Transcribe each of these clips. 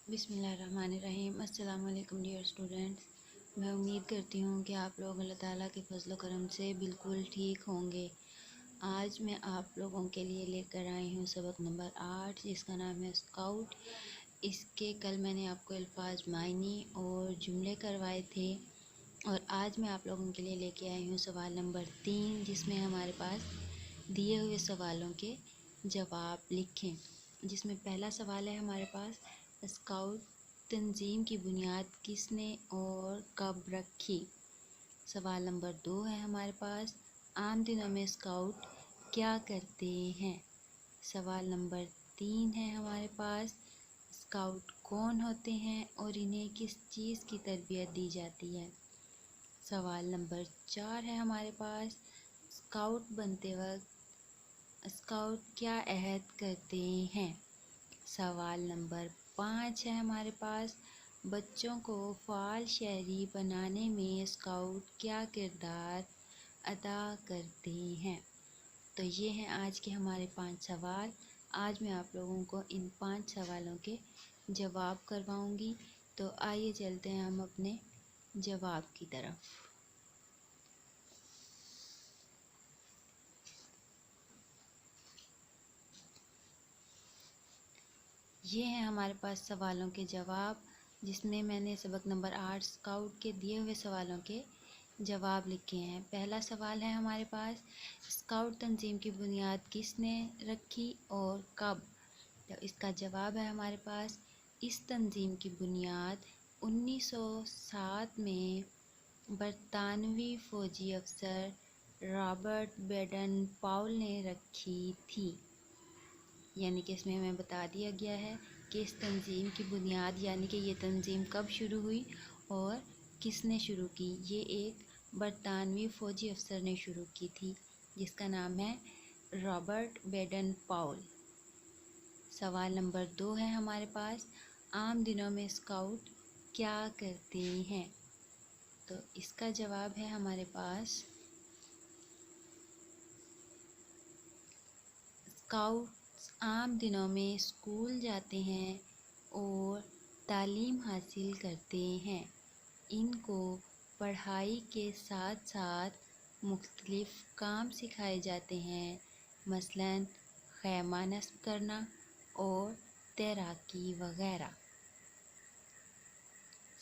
बिस्मिल्लाहिर्रहमानिर्रहीम। अस्सलाम वालेकुम डियर स्टूडेंट्स। मैं उम्मीद करती हूँ कि आप लोग अल्लाह ताला के फजल व करम से बिल्कुल ठीक होंगे। आज मैं आप लोगों के लिए लेकर आई हूँ सबक नंबर 8, जिसका नाम है स्काउट। इसके कल मैंने आपको अल्फाज मायनी और जुमले करवाए थे, और आज मैं आप लोगों के लिए लेके आई हूँ सवाल नंबर 3, जिसमें हमारे पास दिए हुए सवालों के जवाब लिखें। जिसमें पहला सवाल है हमारे पास, स्काउट तंजीम की बुनियाद किसने और कब रखी। सवाल नंबर 2 है हमारे पास, आम दिनों में स्काउट क्या करते हैं। सवाल नंबर 3 है हमारे पास, स्काउट कौन होते हैं और इन्हें किस चीज़ की तरबियत दी जाती है। सवाल नंबर 4 है हमारे पास, स्काउट बनते वक्त स्काउट क्या अहद करते हैं। सवाल नंबर 5 है हमारे पास, बच्चों को फ़ाल शहरी बनाने में स्काउट क्या किरदार अदा करते हैं। तो ये हैं आज के हमारे 5 सवाल। आज मैं आप लोगों को इन 5 सवालों के जवाब करवाऊंगी। तो आइए चलते हैं हम अपने जवाब की तरफ। ये हैं हमारे पास सवालों के जवाब, जिसमें मैंने सबक नंबर 8 स्काउट के दिए हुए सवालों के जवाब लिखे हैं। पहला सवाल है हमारे पास, स्काउट तंजीम की बुनियाद किसने रखी और कब। तो इसका जवाब है हमारे पास, इस तंजीम की बुनियाद 1907 में बरतानवी फ़ौजी अफसर रॉबर्ट बेडन पाउल ने रखी थी। यानी कि इसमें हमें बता दिया गया है कि इस तंजीम की बुनियाद, यानी कि ये तंजीम कब शुरू हुई और किसने शुरू की। ये एक बरतानवी फ़ौजी अफसर ने शुरू की थी, जिसका नाम है रॉबर्ट बेडन पाउल। सवाल नंबर 2 है हमारे पास, आम दिनों में स्काउट क्या करते हैं। तो इसका जवाब है हमारे पास, स्काउट आम दिनों में स्कूल जाते हैं और तालीम हासिल करते हैं। इनको पढ़ाई के साथ साथ मुख्तलिफ़ काम सिखाए जाते हैं, मसलन ख़ैमा नस्ब करना और तैराकी वगैरह।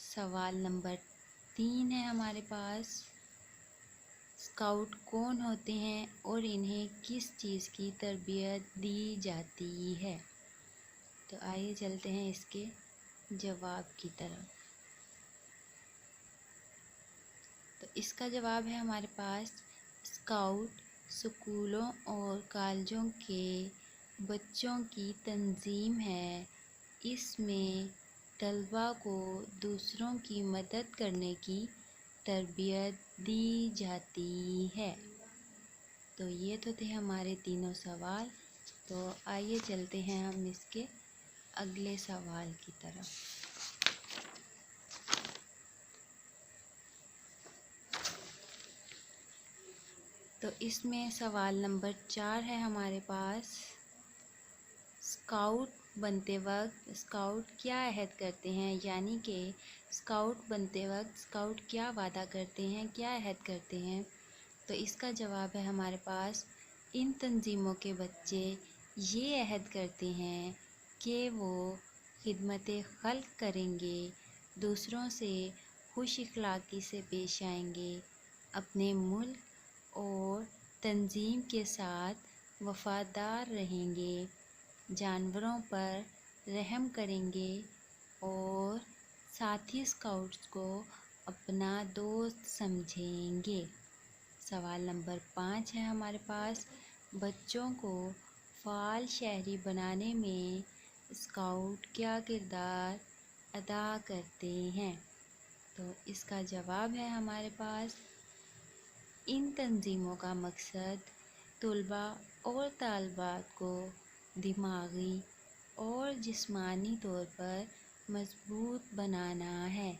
सवाल नंबर 3 है हमारे पास, स्काउट कौन होते हैं और इन्हें किस चीज़ की तरबियत दी जाती है। तो आइए चलते हैं इसके जवाब की तरफ। तो इसका जवाब है हमारे पास, स्काउट स्कूलों और कॉलेजों के बच्चों की तंजीम है। इसमें तलबा को दूसरों की मदद करने की तरबियत दी जाती है। तो ये तो थे हमारे तीनों सवाल। तो आइए चलते हैं हम इसके अगले सवाल की तरफ। तो इसमें सवाल नंबर 4 है हमारे पास, स्काउट बनते वक्त स्काउट क्या अहद करते हैं। यानी कि स्काउट बनते वक्त स्काउट क्या वादा करते हैं, क्या अहद करते हैं। तो इसका जवाब है हमारे पास, इन तंजीमों के बच्चे ये अहद करते हैं कि वो खिदमत खल्क करेंगे, दूसरों से खुश इखलाक़ी से पेश आएंगे, अपने मुल्क और तंजीम के साथ वफ़ादार रहेंगे, जानवरों पर रहम करेंगे और साथी स्काउट्स को अपना दोस्त समझेंगे। सवाल नंबर 5 है हमारे पास, बच्चों को फ़ाल शहरी बनाने में स्काउट क्या किरदार अदा करते हैं। तो इसका जवाब है हमारे पास, इन तंजीमों का मकसद तलबा और तालिबात को दिमागी और जिस्मानी तौर पर मजबूत बनाना है,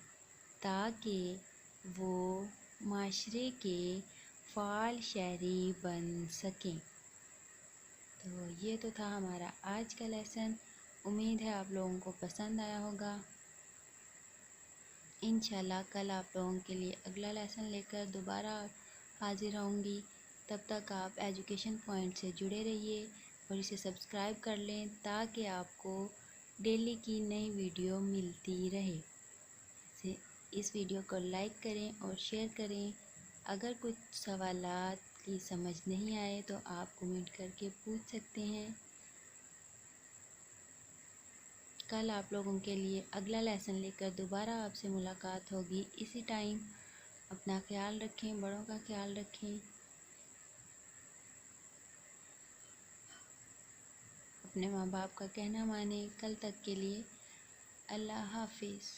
ताकि वो माशरे के फ़ाल शहरी बन सकें। तो ये तो था हमारा आज का लेसन। امید ہے آپ لوگوں کو پسند آیا ہوگا۔ انشاءاللہ کل آپ لوگوں کے لیے اگلا لیسن لے کر دوبارہ حاضر ہوں گی۔ تب تک آپ ایجوکیشن پوائنٹ سے جڑے رہیے اور اسے سبسکرائب کر لیں تاکہ آپ کو ڈیلی کی نئی ویڈیو ملتی رہے۔ اس ویڈیو کو لائک کریں اور شیئر کریں۔ اگر کچھ سوالات کی سمجھ نہیں آئے تو آپ کمنٹ کر کے پوچھ سکتے ہیں۔ کل آپ لوگوں کے لیے اگلا لیسن لے کر دوبارہ آپ سے ملاقات ہوگی اسی ٹائم۔ اپنا خیال رکھیں، بڑوں کا خیال رکھیں، اپنے ماں باپ کا کہنا مانیں۔ کل تک کے لیے اللہ حافظ۔